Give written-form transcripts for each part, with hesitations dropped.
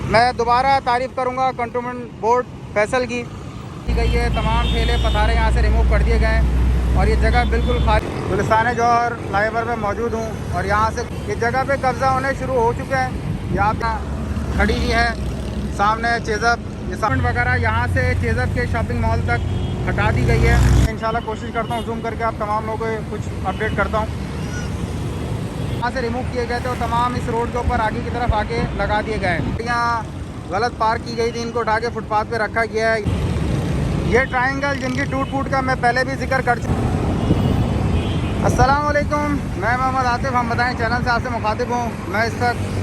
मैं दोबारा तारीफ़ करूँगा कंटोनमेंट बोर्ड फैसल की गई है। तमाम ठेले पथारे यहाँ से रिमूव कर दिए गए हैं और ये जगह बिल्कुल खाली। गुलिस्तान जौहर फ्लाईओवर में मौजूद हूँ और यहाँ से इस जगह पे कब्ज़ा होने शुरू हो चुके हैं। यहाँ पे खड़ी हुई है सामने चेज़अप, ये सामान वगैरह यहाँ से चेज़अप के शॉपिंग मॉल तक हटा दी गई है। इंशाल्लाह कोशिश करता हूँ जूम करके आप तमाम लोगों को कुछ अपडेट करता हूँ। यहाँ से रिमूव किए गए थे और तमाम इस रोड के ऊपर आगे की तरफ आके लगा दिए गए। यहाँ गलत पार्क की गई थी, इनको उठा के फुटपाथ पे रखा गया है। ये ट्रायंगल जिनकी टूट फूट का मैं पहले भी जिक्र कर चुका। अस्सलाम वालेकुम, मैं मोहम्मद आतिफ, हम बताएं चैनल से आपसे मुखातिब हूँ। मैं इस वक्त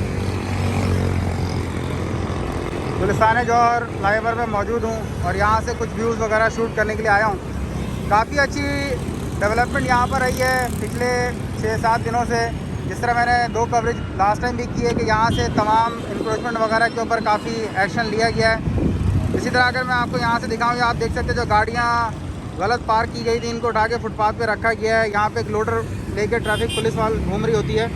गुलिस्तान जौहर फ्लाईओवर में मौजूद हूँ और यहाँ से कुछ व्यूज़ वगैरह शूट करने के लिए आया हूँ। काफ़ी अच्छी डेवलपमेंट यहाँ पर रही है पिछले 6-7 दिनों से। जिस तरह मैंने 2 कवरेज लास्ट टाइम भी की है कि यहाँ से तमाम इंक्रोचमेंट वगैरह के ऊपर काफ़ी एक्शन लिया गया है। इसी तरह अगर मैं आपको यहाँ से दिखाऊँ, आप देख सकते हैं जो गाड़ियाँ गलत पार्क की गई थी इनको उठा के फुटपाथ पे रखा गया है। यहाँ पे एक लोडर लेके ट्रैफिक पुलिस वाल घूम रही होती है,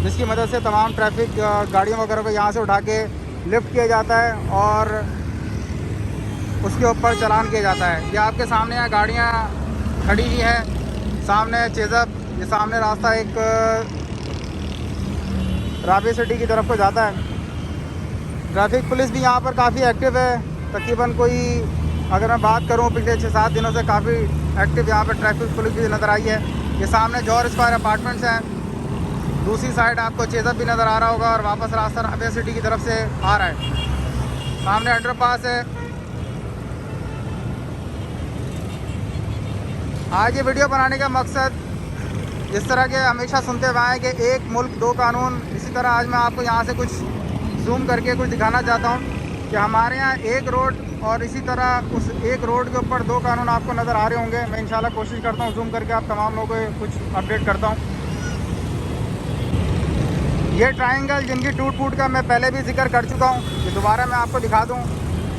जिसकी मदद से तमाम ट्रैफिक गाड़ियों वगैरह को यहाँ से उठा के लिफ्ट किया जाता है और उसके ऊपर चालान किया जाता है। ये आपके सामने यहाँ गाड़ियाँ खड़ी हुई हैं, सामने चेज़अप, ये सामने रास्ता एक राबी सिटी की तरफ को जाता है। ट्रैफिक पुलिस भी यहाँ पर काफ़ी एक्टिव है। तकरीबन कोई अगर मैं बात करूँ पिछले 6-7 दिनों से काफ़ी एक्टिव यहाँ पर ट्रैफिक पुलिस भी नज़र आई है। ये सामने जौहर स्क्वायर अपार्टमेंट्स हैं, दूसरी साइड आपको चेज़अप भी नज़र आ रहा होगा और वापस रास्ता राबिया सिटी की तरफ से आ रहा है। सामने अंडरपास है। आज ये वीडियो बनाने का मकसद जिस तरह के हमेशा सुनते हुए आए कि एक मुल्क 2 कानून, इसी तरह आज मैं आपको यहाँ से कुछ जूम करके कुछ दिखाना चाहता हूँ कि हमारे यहाँ एक रोड और इसी तरह उस एक रोड के ऊपर 2 कानून आपको नज़र आ रहे होंगे। मैं इंशाल्लाह कोशिश करता हूँ जूम करके आप तमाम लोगों को कुछ अपडेट करता हूँ। ये ट्रायंगल जिनकी टूट फूट का मैं पहले भी जिक्र कर चुका हूँ, ये दोबारा मैं आपको दिखा दूँ।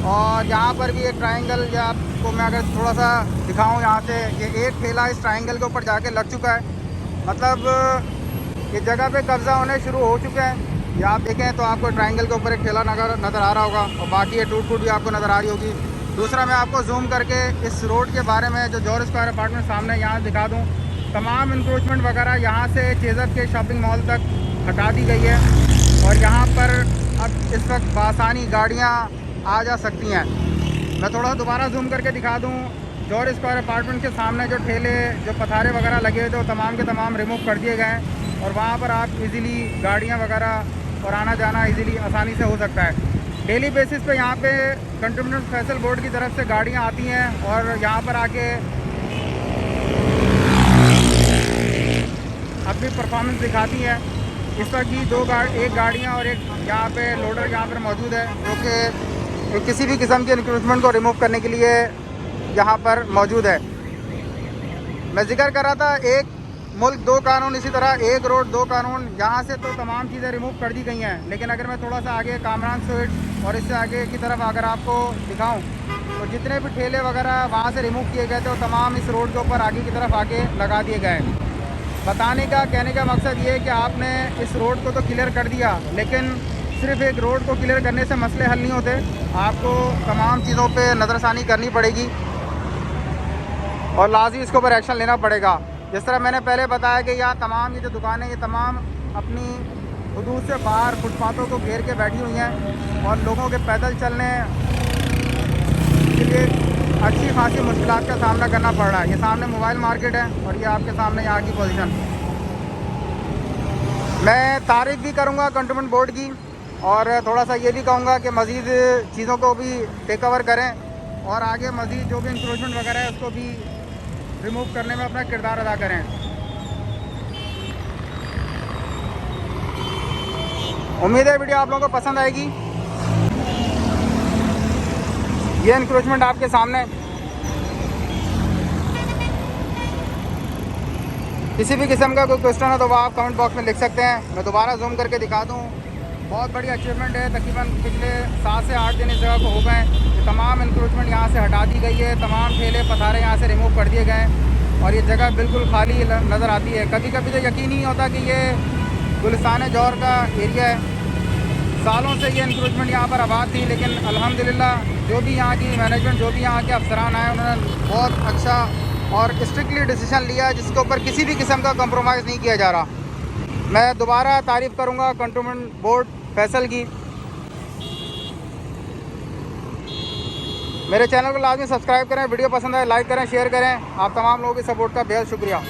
और यहाँ पर भी एक ट्रायंगल, या आपको मैं अगर थोड़ा सा दिखाऊँ यहाँ से, ये एक ठेला इस ट्रायंगल के ऊपर जाके लग चुका है। मतलब ये जगह पे कब्ज़ा होने शुरू हो चुके हैं। ये आप देखें तो आपको ट्रायंगल के ऊपर एक ठेला नज़र आ रहा होगा और बाकी ये टूट फूट भी आपको नज़र आ रही होगी। दूसरा मैं आपको जूम करके इस रोड के बारे में जो जौहर स्क्वायर अपार्टमेंट सामने यहाँ दिखा दूँ। तमाम इंक्रोचमेंट वगैरह यहाँ से चेज़अप के शॉपिंग मॉल तक हटा दी गई है और यहाँ पर अब इस वक्त बासानी गाड़ियाँ आ जा सकती हैं। मैं थोड़ा दोबारा जूम करके दिखा दूँ। जौहर स्क्वायर अपार्टमेंट के सामने जो ठेले, जो पथारे वगैरह लगे हुए थे, वो तमाम के तमाम रिमूव कर दिए गए हैं और वहाँ पर आप इजीली गाड़ियाँ वगैरह और आना जाना इजीली आसानी से हो सकता है। डेली बेसिस पे यहाँ पे कंटोनमेंट फैसल बोर्ड की तरफ से गाड़ियाँ आती हैं और यहाँ पर आके अपनी परफॉर्मेंस दिखाती हैं। इस वक्त भी एक गाड़ियाँ और एक यहाँ पे लोडर यहाँ पर मौजूद है जो कि किसी भी किस्म के इंक्रोचमेंट को रिमूव करने के लिए यहाँ पर मौजूद है। मैं जिक्र कर रहा था एक मुल्क 2 कानून, इसी तरह एक रोड 2 कानून। यहाँ से तो तमाम चीज़ें रिमूव कर दी गई हैं, लेकिन अगर मैं थोड़ा सा आगे कामरान स्ट्रीट और इससे आगे की तरफ अगर आपको दिखाऊं तो जितने भी ठेले वगैरह वहाँ से रिमूव किए गए थे वो तमाम इस रोड के ऊपर आगे की तरफ आके लगा दिए गए। बताने का, कहने का मकसद ये है कि आपने इस रोड को तो क्लियर कर दिया, लेकिन सिर्फ एक रोड को क्लियर करने से मसले हल नहीं होते। आपको तमाम चीज़ों पे नज़रसानी करनी पड़ेगी और लाज़मी इसके ऊपर एक्शन लेना पड़ेगा। जिस तरह मैंने पहले बताया कि यहाँ तमाम ये जो दुकानें, ये तमाम अपनी हदूद से बाहर फुटपाथों को घेर के बैठी हुई हैं और लोगों के पैदल चलने के लिए अच्छी खासी मुश्किलात का सामना करना पड़ रहा है। ये सामने मोबाइल मार्केट है और ये आपके सामने यहाँ की पोजीशन। मैं तारीफ़ भी करूँगा कंटोनमेंट बोर्ड की और थोड़ा सा ये भी कहूँगा कि मज़ीद चीज़ों को भी टेक ओवर करें और आगे मज़ीद जो भी इंक्रोचमेंट वगैरह है उसको भी रिमूव करने में अपना किरदार अदा करें। उम्मीद है वीडियो आप लोगों को पसंद आएगी। ये इंक्रोचमेंट आपके सामने। किसी भी किस्म का कोई क्वेश्चन हो तो वो आप कमेंट बॉक्स में लिख सकते हैं। मैं दोबारा जूम करके दिखा दूँ। बहुत बड़ी अचीवमेंट है। तकरीबन पिछले 7 से 8 दिन इस जगह को हो गए। तमाम इंक्रोचमेंट यहाँ से हटा दी गई है, तमाम ठेले पथारे यहाँ से रिमूव कर दिए गए और ये जगह बिल्कुल खाली नज़र आती है। कभी कभी तो यकीन ही नहीं होता कि ये गुलिस्तान जौहर का एरिया है। सालों से ये इंक्रोचमेंट यहाँ पर आबाद थी, लेकिन अल्हम्दुलिल्लाह जो भी यहाँ की मैनेजमेंट, जो भी यहाँ के अफसरान आए, उन्होंने बहुत अच्छा और स्ट्रिक्टली डिसीजन लिया है, जिसके ऊपर किसी भी किस्म का कंप्रोमाइज़ नहीं किया जा रहा। मैं दोबारा तारीफ़ करूँगा कंटोनमेंट बोर्ड फैसल की। मेरे चैनल को लाजमी सब्सक्राइब करें, वीडियो पसंद आए लाइक करें, शेयर करें। आप तमाम लोगों की सपोर्ट का बेहद शुक्रिया।